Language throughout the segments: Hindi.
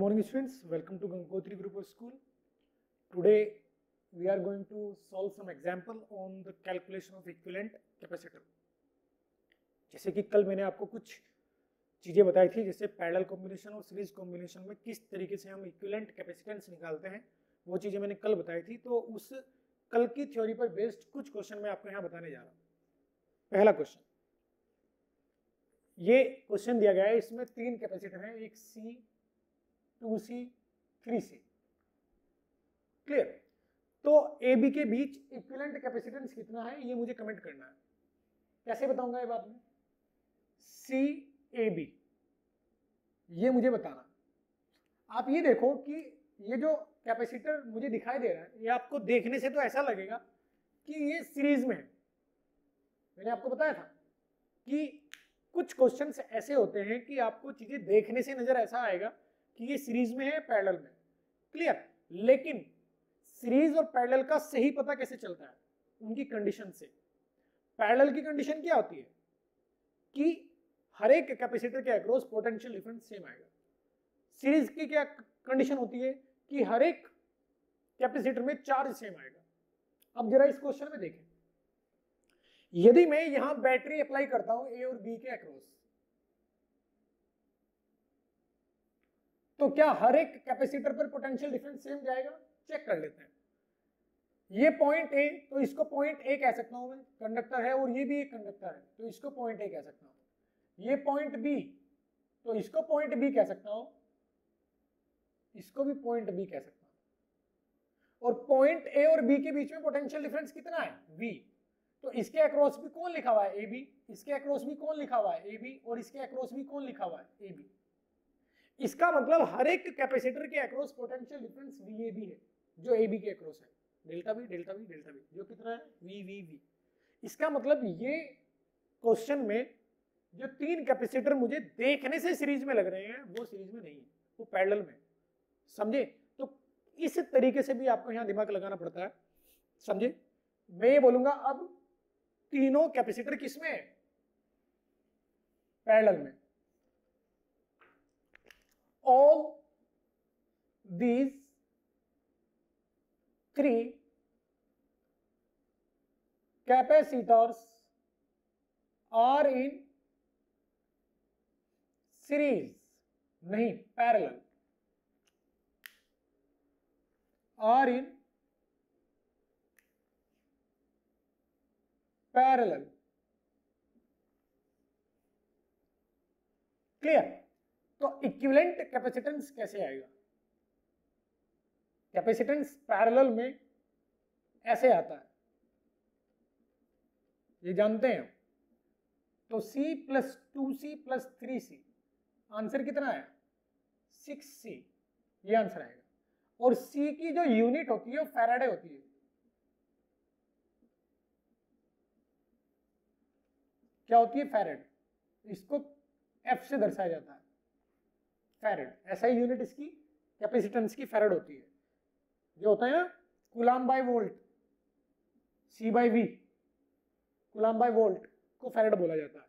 morning students, welcome to Gangotri Group of School. Today we are going to solve some example on the calculation of equivalent capacitor. जैसे कि कल मैंने आपको कुछ चीज़ें बताई थी, जैसे पैरेलल कॉम्बिनेशन और सीरीज कॉम्बिनेशन में किस तरीके से हम इक्विवेलेंट कैपेसिटेंस निकालते हैं, वो चीज़ें मैंने कल बताई थी। तो उस कल की थ्योरी पर बेस्ड कुछ क्वेश्चन मैं आपको यहाँ बताने जा रहा हूँ। पहला क्वेश्चन, ये क्वेश्चन दिया गया है, इसमें तीन कैपेसिटर हैं, एक C, 2C, 3C। क्लियर? तो ए बी के बीच इक्विवेलेंट कैपेसिटेंस कितना है ये मुझे कमेंट करना है। कैसे बताऊंगा ये बात में? सी ए बी, ये मुझे बताना। आप ये देखो कि ये जो कैपेसिटर मुझे दिखाई दे रहा है, ये आपको देखने से तो ऐसा लगेगा कि ये सीरीज में है। मैंने आपको बताया था कि कुछ क्वेश्चंस ऐसे होते हैं कि आपको चीजें देखने से नजर ऐसा आएगा कि ये सीरीज में है, पैरेलल में। क्लियर? लेकिन सीरीज और पैरेलल का सही पता कैसे चलता है? उनकी कंडीशन से। पैरेलल की कंडीशन क्या होती है कि हर एक कैपेसिटर के अक्रॉस पोटेंशियल डिफरेंस सेम आएगा। सीरीज की क्या कंडीशन होती है कि हर एक कैपेसिटर में चार्ज सेम आएगा। अब जरा इस क्वेश्चन में देखें, यदि मैं यहां बैटरी अप्लाई करता हूं ए और बी के अक्रॉस, तो क्या हर एक कैपेसिटर पर पोटेंशियल डिफरेंस सेम जाएगा? चेक कर लेते हैं। ये पॉइंट ए, तो इसको पॉइंट ए कह सकता हूं मैं, कंडक्टर है, और ये भी एक कंडक्टर है, तो इसको पॉइंट ए कह सकता हूं। ये पॉइंट बी, तो इसको पॉइंट बी कह सकता हूं, इसको भी पॉइंट बी कह सकता हूं। और पॉइंट ए और बी के बीच में पोटेंशियल डिफरेंस कितना है? वी। तो इसके अक्रॉस भी कौन लिखा हुआ है? A B. इसके अक्रॉस भी कौन लिखा हुआ है? A B. और इसके अक्रॉस भी कौन लिखा हुआ है? A B. इसका मतलब हर एक कैपेसिटर के across potential difference V A B है, जो ए बी के अक्रॉस है। Delta B, delta B, delta B, जो कितना है? V V V. इसका मतलब ये क्वेश्चन में जो तीन कैपेसिटर मुझे देखने से सीरीज में लग रहे हैं, वो सीरीज में नहीं है, वो पैरेलल में। समझे? तो इस तरीके से भी आपको यहां दिमाग लगाना पड़ता है। समझे? मैं ये बोलूंगा अब तीनों कैपेसिटर किसमें है? पैरेलल में। All these three capacitors are in series, नहीं, parallel, are in parallel. Clear? तो इक्विवेलेंट कैपेसिटेंस कैसे आएगा? कैपेसिटेंस पैरेलल में ऐसे आता है, ये जानते हैं। तो C plus 2C plus 3C, answer कितना है? 6C, ये आंसर आएगा। और C की जो यूनिट होती है वो फैराडे होती है। क्या होती है? फैराड। इसको F से दर्शाया जाता है, फैराड। ऐसा ही यूनिट इसकी कैपेसिटेंस की फैराड होती है, जो होता है ना coulomb by volt, C by V, coulomb by volt को फैराड बोला जाता है।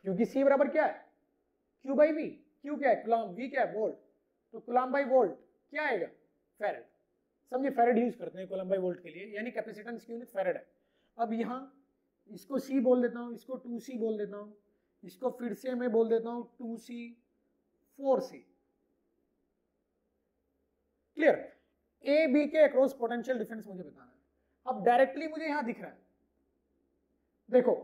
क्योंकि C बराबर क्या है? Q bye V। Q क्या है? कूलम्ब। V क्या है? वोल्ट। तो कूलम्ब बाय वोल्ट क्या आएगा? फैराड। समझे? फैराड यूज करते हैं कूलम्ब बाय वोल्ट के लिए, यानी कैपेसिटेंस की यूनिट फैराड है। अब यहाँ इसको C बोल देता हूँ, इसको 2C बोल देता हूँ, इसको फिर से मैं बोल देता हूं 2C 4C। Clear? A B के अक्रॉस पोटेंशियल डिफरेंस मुझे बताना है। अब डायरेक्टली मुझे यहां दिख रहा है, देखो,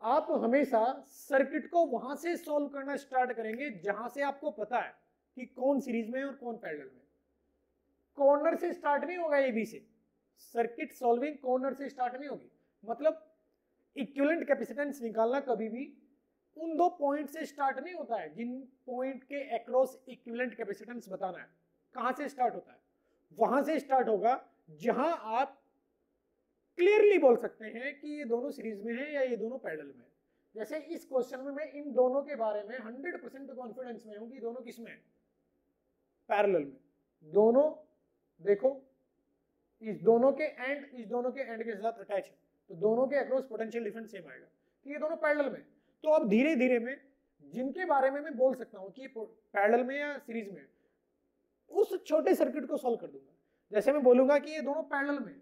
आप हमेशा सर्किट को वहां से सॉल्व करना स्टार्ट करेंगे जहां से आपको पता है कि कौन सीरीज में है और कौन पैरेलल में। कॉर्नर से स्टार्ट नहीं होगा ए बी से, सर्किट सॉल्विंग कॉर्नर से स्टार्ट नहीं होगी। मतलब इक्विवेलेंट कैपेसिटेंस निकालना कभी भी उन दो पॉइंट से स्टार्ट नहीं होता है जिन पॉइंट के अक्रॉस इक्विवेलेंट कैपेसिटेंस बताना है। कहां से स्टार्ट होता है? वहां से स्टार्ट होगा जहां आप क्लियरली बोल सकते हैं कि ये दोनों सीरीज में है या ये दोनों पैरेलल में है। जैसे इस क्वेश्चन में मैं इन दोनों के बारे में 100% कॉन्फिडेंस में हूं कि दोनों किसमें है? पैरेलल में। दोनों देखो, इस दोनों के एंड के साथ अटैच है, तो दोनों के अक्रॉस पोटेंशियल डिफरेंस सेम आएगा, तो ये दोनों पैरेलल में। तो अब धीरे धीरे में जिनके बारे में मैं बोल सकता हूँ कि पैरेलल में या सीरीज में, उस छोटे सर्किट को सॉल्व कर दूंगा। जैसे मैं बोलूंगा कि ये दोनों पैरेलल में,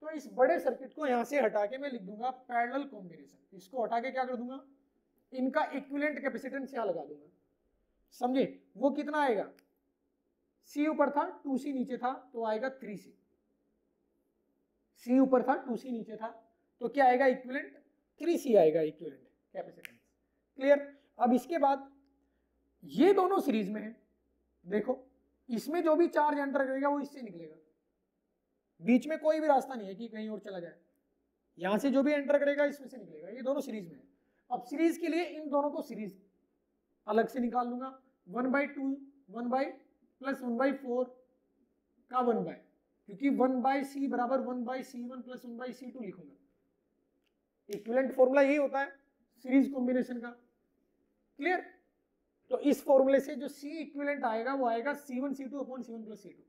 तो इस बड़े सर्किट को यहां से हटा के मैं लिख दूंगा पैरेलल कॉम्बिनेशन। इसको हटा के क्या कर दूंगा, इनका इक्विवेलेंट कैपेसिटेंस यहां लगा दूंगा। समझे? वो कितना आएगा, C ऊपर था 2C नीचे था तो आएगा 3C। C ऊपर था 2C नीचे था तो क्या आएगा, इक्विवेलेंट 3C आएगा इक्विवेलेंट कैपेसिटेंस। क्लियर? अब इसके बाद ये दोनों सीरीज में है, देखो इसमें जो भी चार्ज एंटर करेगा वो इससे निकलेगा, बीच में कोई भी रास्ता नहीं है कि कहीं और चला जाए, यहां से जो भी एंटर करेगा इसमें से निकलेगा। ये दोनों सीरीज में है। अब सीरीज के लिए इन दोनों को सीरीज अलग से निकाल लूंगा, 1/2 1/+1/4 का 1/, क्योंकि 1/C बराबर 1/C1 + 1/C2 लिखूंगा। इक्विवेलेंट फॉर्मूला यही होता है सीरीज कॉम्बिनेशन का। क्लियर? तो इस फॉर्मूले से जो C इक्विवेलेंट आएगा वो आएगा C1C2 / C1 + C2।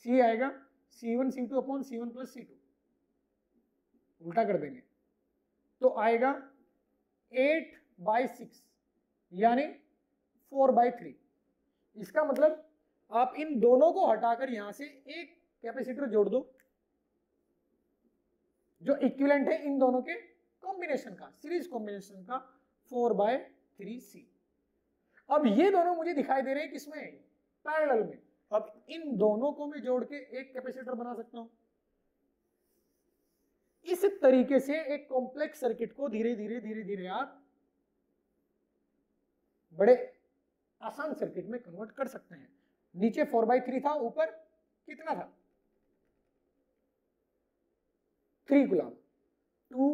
C आएगा C1C2 / C1 + C2, उल्टा कर देंगे तो आएगा 8/6 यानी 4/3। इसका मतलब आप इन दोनों को हटाकर यहां से एक कैपेसिटर जोड़ दो जो इक्विवेलेंट है इन दोनों के कॉम्बिनेशन का, सीरीज कॉम्बिनेशन का, 4/3C। अब ये दोनों मुझे दिखाई दे रहे हैं किसमें, पैरेलल में। अब इन दोनों को मैं जोड़ के एक कैपेसिटर बना सकता हूं। इस तरीके से एक कॉम्प्लेक्स सर्किट को धीरे धीरे आप बड़े आसान सर्किट में कन्वर्ट कर सकते हैं। नीचे 4/3 था, ऊपर कितना था, 3 कूलम, 2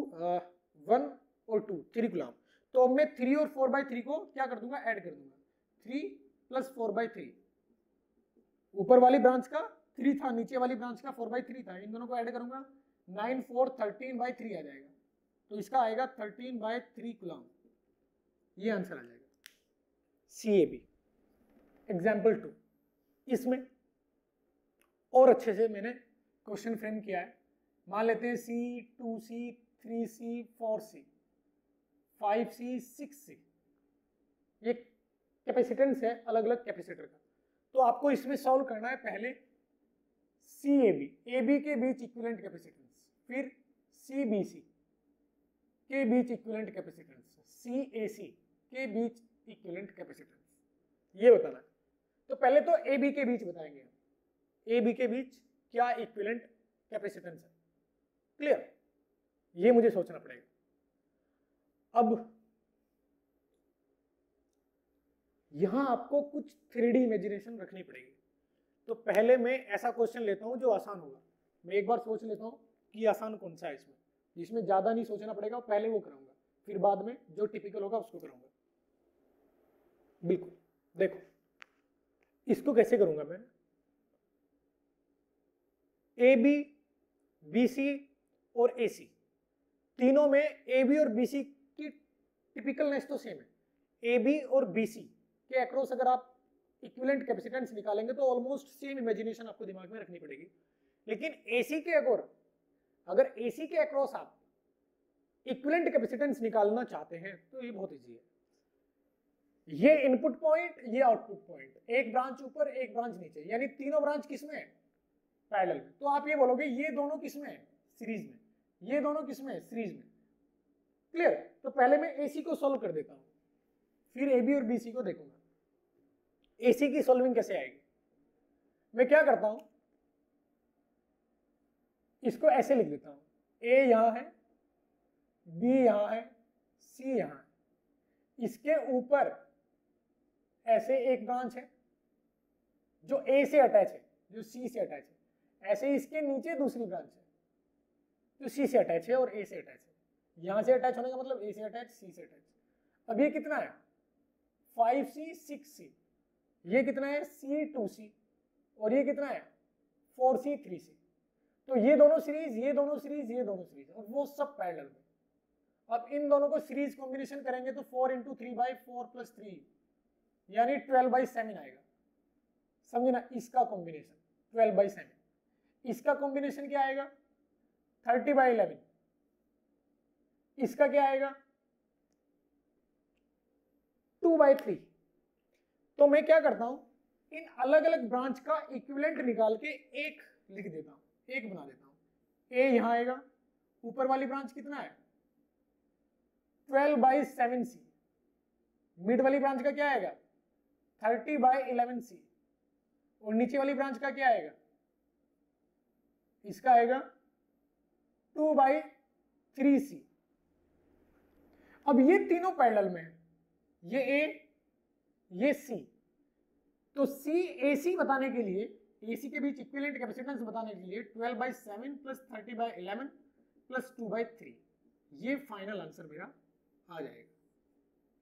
1 और 2 3 कूलम। तो अब मैं 3 और 4/3 को क्या कर दूंगा, ऐड कर दूंगा। 3 + 4/3, ऊपर वाली ब्रांच का 3 था, नीचे वाली ब्रांच का 4/3 था, इन दोनों को ऐड करूंगा 9 4 13/3 आ जाएगा। तो इसका आएगा 13/3 कूलम। ये आंसर आ जाएगा CAB। एग्जाम्पल 2, इसमें और अच्छे से मैंने क्वेश्चन फ्रेम किया है। मान लेते हैं C 2C 3C 4C 5C 6C, ये कैपेसिटेंस है अलग अलग कैपेसिटर का। तो आपको इसमें सॉल्व करना है पहले CAB, AB के बीच इक्विवेलेंट कैपेसिटेंस, फिर CBC के बीच इक्विवेलेंट कैपेसिटेंस, CAC के बीच इक्विवेलेंट कैपेसिटेंस, ये बताना है। तो पहले तो AB के बीच बताएंगे हम, AB के बीच क्या इक्विवेलेंट कैपेसिटेंस है। क्लियर? ये मुझे सोचना पड़ेगा। अब यहां आपको कुछ 3D इमेजिनेशन रखनी पड़ेगी। तो पहले मैं ऐसा क्वेश्चन लेता हूं जो आसान होगा। मैं एक बार सोच लेता हूं कि आसान कौन सा है इसमें, जिसमें ज्यादा नहीं सोचना पड़ेगा, पहले वो कराऊंगा, फिर बाद में जो टिपिकल होगा उसको कराऊंगा। बिल्कुल, देखो इसको कैसे करूंगा मैं, AB BC और AC, तीनों में AB और BC की टिपिकलनेस तो सेम है। AB और BC के अक्रॉस अगर आप इक्विवेलेंट कैपेसिटेंस निकालेंगे तो ऑलमोस्ट सेम इमेजिनेशन आपको दिमाग में रखनी पड़ेगी। लेकिन AC के अगर AC के अक्रॉस आप इक्विवेलेंट कैपेसिटेंस निकालना चाहते हैं तो ये बहुत इजी है। ये इनपुट पॉइंट, ये आउटपुट पॉइंट, एक ब्रांच ऊपर एक ब्रांच नीचे, यानी तीनों ब्रांच किसमें है, पैरेलल में। तो आप ये बोलोगे ये दोनों किसमें है, सीरीज में, ये दोनों किसमें है, सीरीज में। क्लियर? तो पहले मैं AC को सॉल्व कर देता हूं, फिर AB और BC को देखूंगा। AC की सॉल्विंग कैसे आएगी, मैं क्या करता हूं, इसको ऐसे लिख देता हूं, A यहां है, B यहां है, C यहां है, इसके ऊपर ऐसे एक ब्रांच है जो A से अटैच है, जो C से अटैच है, ऐसे इसके नीचे दूसरी ब्रांच है जो C से अटैच है और A से अटैच है। यहां से अटैच होने का मतलब A से अटैच, C से अटैच। अब ये कितना है, 5C 6C, ये कितना है, C 2C, और ये कितना है, 4C 3C। तो ये दोनों सीरीज, ये दोनों सीरीज, ये दोनों सीरीज, और वो सब पैरेलल में। अब इन दोनों को सीरीज कॉम्बिनेशन करेंगे तो 4 × 3/4 + 3 यानी 12/7 आएगा। समझे ना? इसका कॉम्बिनेशन 12/7, इसका कॉम्बिनेशन क्या आएगा, 30/11, इसका क्या आएगा 2/3। तो मैं क्या करता हूं, इन अलग अलग ब्रांच का इक्विवेलेंट निकाल के एक लिख देता हूं, एक बना देता हूं। ए यहां आएगा, ऊपर वाली ब्रांच कितना है 12/7c, मिड वाली ब्रांच का क्या आएगा 30/11c, और नीचे वाली ब्रांच का क्या आएगा, इसका आएगा 2/3c। अब ये तीनों पैरेलल में है, ये ए ये सी, तो सी ए सी बताने के लिए, ए सी के बीच इक्विवेलेंट कैपेसिटेंस बताने के लिए 12/7 प्लस 30/11 प्लस 2/3, ये फाइनल आंसर मेरा आ जाएगा।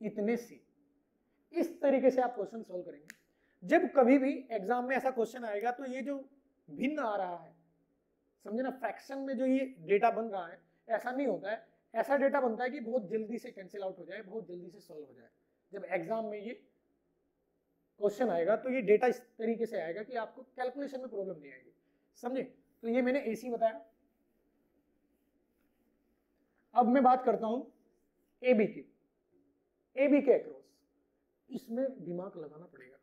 इतने से इस तरीके से आप क्वेश्चन सॉल्व करेंगे। जब कभी भी एग्जाम में ऐसा क्वेश्चन आएगा तो ये जो भिन्न आ रहा है, समझे ना, फ्रैक्शन में जो ये डेटा बन रहा है, ऐसा नहीं होता है। ऐसा डेटा बनता है कि बहुत जल्दी से कैंसिल आउट हो जाए, बहुत जल्दी से सॉल्व हो जाए। जब एग्जाम में ये क्वेश्चन आएगा तो ये डेटा इस तरीके से आएगा कि आपको कैलकुलेशन में प्रॉब्लम नहीं आएगी, समझे। तो ये मैंने एसी बताया। अब मैं बात करता हूं एबी की, एबी के अक्रॉस। इसमें दिमाग लगाना पड़ेगा।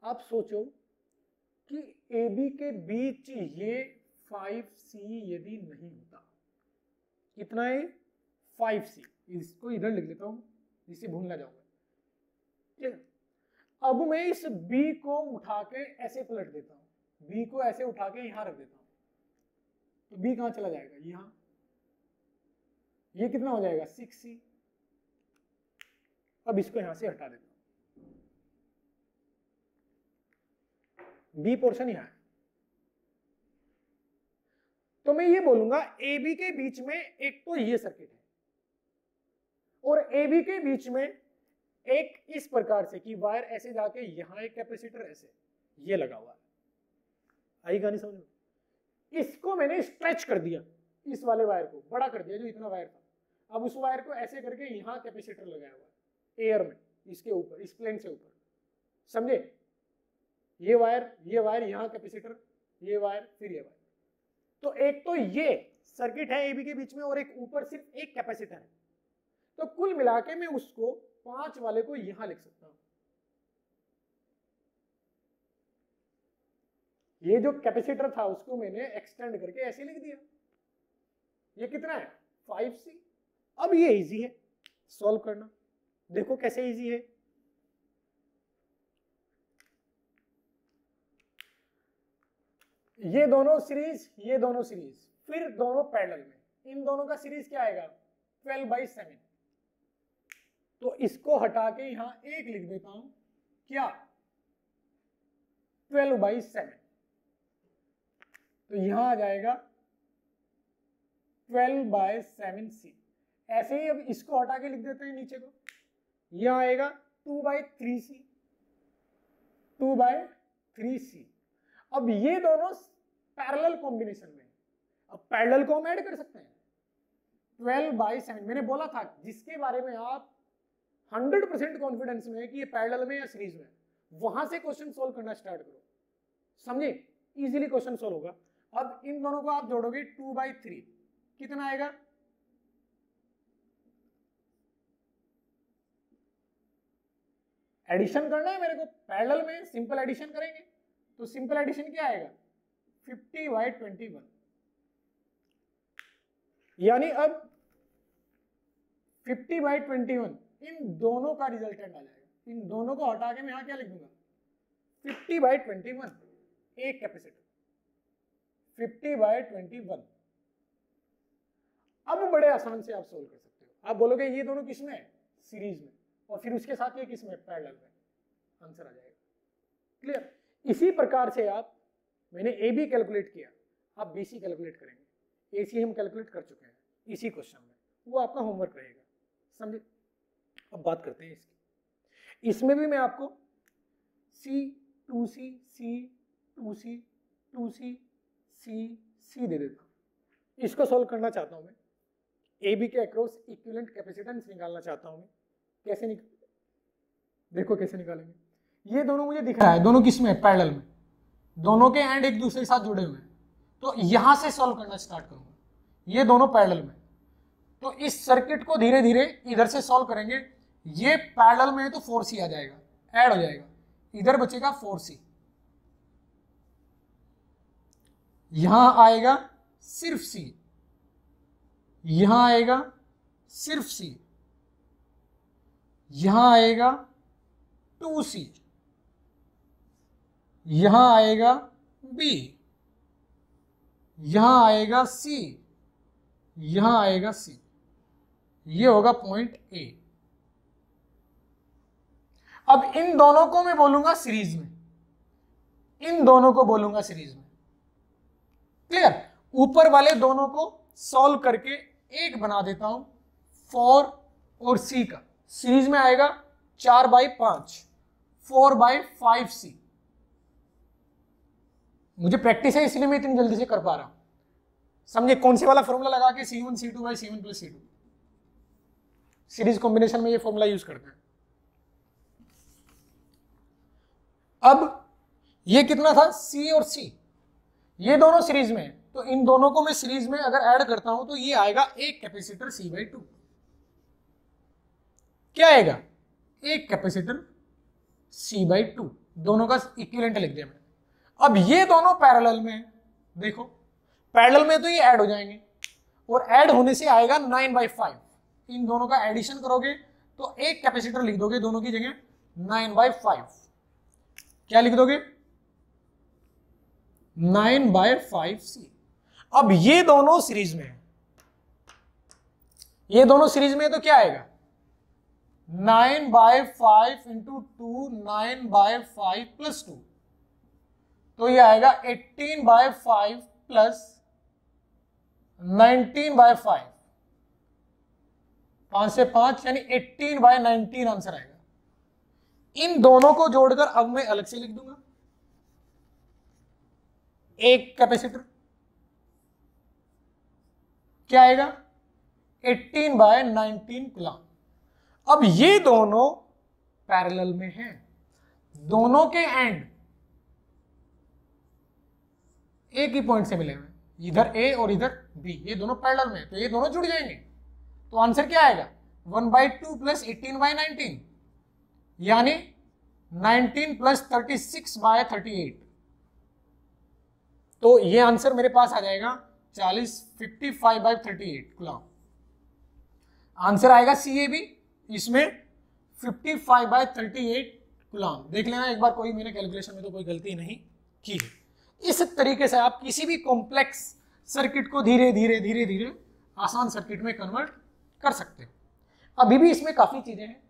आप सोचो कि एबी के बीच ये 5C यदि नहीं होता, कितना है 5C, इसको इधर लिख लेता हूं जिसे भूल ना जाऊंगा, ठीक है। अब मैं इस B को उठा के ऐसे पलट देता हूं, B को ऐसे उठा के यहां रख देता हूं, तो B कहां चला जाएगा, यहां। ये कितना हो जाएगा 6C। अब इसको यहां से हटा देता हूं, B पोर्शन यहां है। तो मैं ये बोलूंगा AB के बीच में एक तो ये सर्किट है, और AB के बीच में एक इस प्रकार से कि वायर ऐसे जाके यहां एक कैपेसिटर ऐसे ये लगा हुआ है। आई कहानी समझ में। इसको मैंने स्ट्रेच कर दिया, इस वाले वायर को बड़ा कर दिया, जो इतना वायर था। अब उस वायर को ऐसे करके यहां कैपेसिटर लगाया हुआ है एयर में, इसके ऊपर, इस प्लेन से ऊपर, समझे। ये वायर यहां कैपेसिटर, ये वायर, फिर ये वायर। तो एक तो ये सर्किट है एबी के बीच में, और एक ऊपर सिर्फ एक कैपेसिटर है। तो कुल मिला के मैं उसको 5 वाले को यहां लिख सकता हूं। ये जो कैपेसिटर था उसको मैंने एक्सटेंड करके ऐसे लिख दिया। ये कितना है 5C। अब ये इजी है सॉल्व करना, देखो कैसे इजी है। ये दोनों सीरीज, ये दोनों सीरीज, फिर दोनों पैरेलल में। इन दोनों का सीरीज क्या आएगा 12/7। तो इसको हटा के यहां एक लिख देता हूं, क्या 12/7। तो यहां आ जाएगा 12/7C। ऐसे ही अब इसको हटा के लिख देते हैं नीचे को, यह आएगा 2/3C, 2/3C। अब ये दोनों पैरेलल कॉम्बिनेशन में, अब पैरेलल को हम ऐड कर सकते हैं। 12/7 मैंने बोला था, जिसके बारे में आप 100% कॉन्फिडेंस में है कि ये पैरेलल में या सीरीज में, वहां से क्वेश्चन सोल्व करना स्टार्ट करो, समझे। इजीली क्वेश्चन सोल्व होगा। अब इन दोनों को आप जोड़ोगे 2/3, कितना आएगा, एडिशन करना है मेरे को पैरेलल में, सिंपल एडिशन करेंगे। तो सिंपल एडिशन क्या आएगा 50/21, यानी अब 50/21 इन दोनों का रिजल्टेंट आ जाएगा। इन दोनों को हटा के मैं यहां क्या लिख दूंगा 50/21, एक कैपेसिटर 50/21। अब बड़े आसान से आप सोल्व कर सकते हो। आप बोलोगे ये दोनों किस में है, सीरीज में, और फिर उसके साथ ये किस में, पैरेलल में, आंसर आ जाएगा। क्लियर। इसी प्रकार से आप, मैंने ए बी कैलकुलेट किया, आप बी सी कैलकुलेट करेंगे। ए सी हम कैलकुलेट कर चुके हैं इसी क्वेश्चन में, वो आपका होमवर्क रहेगा, समझे। अब बात करते हैं इसकी। इसमें भी मैं आपको सी 2C सी 2C 2C सी दे देता हूँ। इसको सोल्व करना चाहता हूँ मैं। ए बी के अक्रॉस इक्विवेलेंट कैपेसिटेंस निकालना चाहता हूँ मैं। कैसे देखो कैसे निकालेंगे। ये दोनों मुझे दिख रहा है, दोनों किस में है, पैरेलल में, दोनों के एंड एक दूसरे के साथ जुड़े हुए हैं। तो यहां से सॉल्व करना स्टार्ट करूंगा। ये दोनों पैरेलल में, तो इस सर्किट को धीरे धीरे इधर से सॉल्व करेंगे। ये पैरेलल में है तो 4C आ जाएगा, ऐड हो जाएगा, इधर बचेगा 4C, यहां आएगा सिर्फ C, यहां आएगा सिर्फ C, यहां आएगा 2C, यहां आएगा B, यहां आएगा C, यहां आएगा C, ये होगा पॉइंट A। अब इन दोनों को मैं बोलूंगा सीरीज में, इन दोनों को बोलूंगा सीरीज में, क्लियर। ऊपर वाले दोनों को सॉल्व करके एक बना देता हूं 4 और C का, सीरीज में आएगा 4/5, 4/5C। मुझे प्रैक्टिस है इसलिए मैं इतनी जल्दी से कर पा रहा हूं, समझे। कौन से वाला फॉर्मूला लगा के C1 C2/C1 + C2, series combination में ये फॉर्मूला यूज करते हैं। अब ये कितना था, C और C, ये दोनों सीरीज में है, तो इन दोनों को मैं सीरीज में अगर ऐड करता हूं तो ये आएगा एक कैपेसिटर C/2। क्या आएगा, एक कैपेसिटर C/2, दोनों का इक्विवेलेंट लिख दिया मैंने। अब ये दोनों पैरेलल में, देखो पैरेलल में तो ये ऐड हो जाएंगे, और ऐड होने से आएगा 9/5, इन दोनों का एडिशन करोगे तो एक कैपेसिटर लिख दोगे दोनों की जगह 9/5, क्या लिख दोगे 9/5C। अब ये दोनों सीरीज में है, ये दोनों सीरीज में है तो क्या आएगा 9/5 × 2, 9/5 + 2, तो ये आएगा 18/5 + 19/5, 5 से 5 यानी 18/19 आंसर आएगा। इन दोनों को जोड़कर अब मैं अलग से लिख दूंगा, एक कैपेसिटर क्या आएगा 18/19 कूलम। अब ये दोनों पैरेलल में हैं, दोनों के एंड एक ही पॉइंट से मिले हुए, इधर A और इधर B, ये दोनों पैरेलल में है तो ये दोनों जुड़ जाएंगे, तो आंसर क्या आएगा 1/2 + 18/19 यानी 19 + 36/38, तो ये आंसर मेरे पास आ जाएगा 40, 55/38 कूलम। आंसर आएगा CAB, इसमें 55/38 कूलम। देख लेना एक बार, कोई मैंने कैलकुलेशन में तो कोई गलती नहीं की है। इस तरीके से आप किसी भी कॉम्प्लेक्स सर्किट को धीरे धीरे धीरे धीरे आसान सर्किट में कन्वर्ट कर सकते हो। अभी भी इसमें काफी चीजें हैं,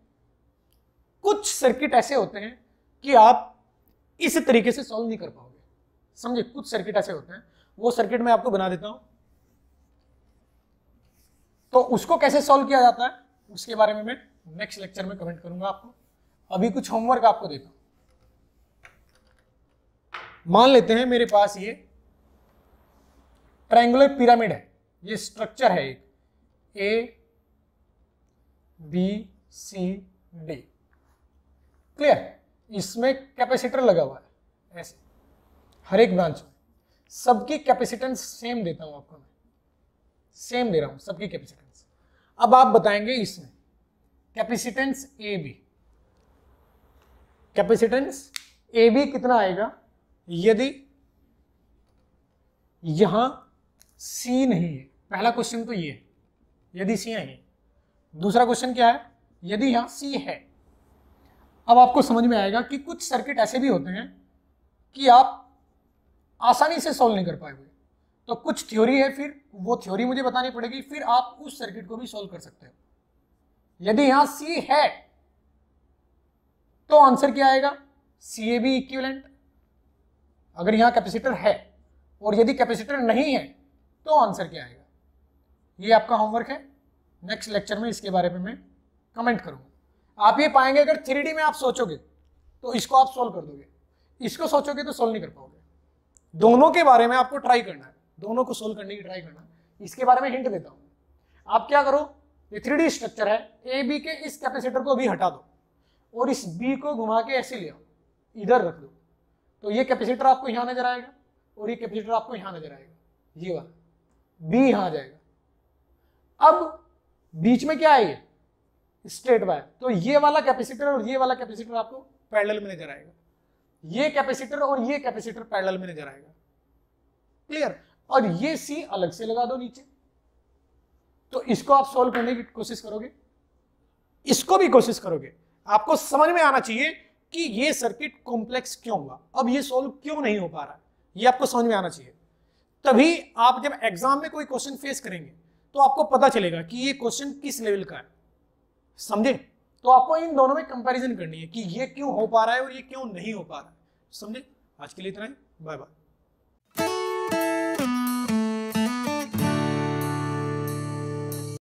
कुछ सर्किट ऐसे होते हैं कि आप इस तरीके से सॉल्व नहीं कर पाओगे, समझे। कुछ सर्किट ऐसे होते हैं, वो सर्किट मैं आपको बना देता हूं, तो उसको कैसे सॉल्व किया जाता है उसके बारे में मैं नेक्स्ट लेक्चर में कमेंट करूंगा आपको। अभी कुछ होमवर्क आपको देता हूं। मान लेते हैं मेरे पास ये ट्रायंगुलर पिरामिड है, ये स्ट्रक्चर है एक A B C D, clear. इसमें कैपेसिटर लगा हुआ है ऐसे हर एक ब्रांच में, सबकी कैपेसिटेंस सेम देता हूं आपको मैं, सेम दे रहा हूं सबकी कैपेसिटेंस। अब आप बताएंगे इसमें कैपेसिटेंस AB, कैपेसिटेंस AB कितना आएगा यदि यहां C नहीं है। पहला क्वेश्चन तो ये है, यदि C नहीं है। दूसरा क्वेश्चन क्या है, यदि यहां C है। अब आपको समझ में आएगा कि कुछ सर्किट ऐसे भी होते हैं कि आप आसानी से सॉल्व नहीं कर पाएंगे, तो कुछ थ्योरी है, फिर वो थ्योरी मुझे बतानी पड़ेगी, फिर आप उस सर्किट को भी सॉल्व कर सकते हो। यदि यहां C है तो आंसर क्या आएगा CAB इक्विवेलेंट, अगर यहां कैपेसिटर है। और यदि कैपेसिटर नहीं है तो आंसर क्या आएगा। ये आपका होमवर्क है, नेक्स्ट लेक्चर में इसके बारे में मैं कमेंट करूंगा। आप ये पाएंगे अगर 3D में आप सोचोगे तो इसको आप सोल्व कर दोगे, इसको सोचोगे तो सोल्व नहीं कर पाओगे। दोनों के बारे में आपको ट्राई करना है, दोनों को सोल्व करने की ट्राई करना है। इसके बारे में हिंट देता हूं, आप क्या करो, ये 3D स्ट्रक्चर है, AB के इस कैपेसिटर को भी हटा दो और इस B को घुमा के ऐसे ले आओ, इधर रख दो, तो ये कैपेसिटर आपको यहां नजर आएगा और ये कैपेसिटर आपको यहां नजर आएगा, ये वाला B यहां आ जाएगा। अब बीच में क्या है, स्ट्रेट वायर, तो ये वाला कैपेसिटर और ये वाला कैपेसिटर आपको पैरेलल में नजर आएगा, ये कैपेसिटर और ये कैपेसिटर पैरेलल में नजर आएगा, क्लियर। और ये सी अलग से लगा दो नीचे। तो इसको आप सॉल्व करने की कोशिश करोगे, इसको भी कोशिश करोगे, आपको समझ में आना चाहिए कि ये सर्किट कॉम्प्लेक्स क्यों हुआ, अब ये सॉल्व क्यों नहीं हो पा रहा है, ये आपको समझ में आना चाहिए। तभी आप जब एग्जाम में कोई क्वेश्चन फेस करेंगे तो आपको पता चलेगा कि ये क्वेश्चन किस लेवल का है, समझे। तो आपको इन दोनों में कंपैरिजन करनी है कि ये क्यों हो पा रहा है और ये क्यों नहीं हो पा रहा है, समझे। आज के लिए इतना ही, बाय बाय।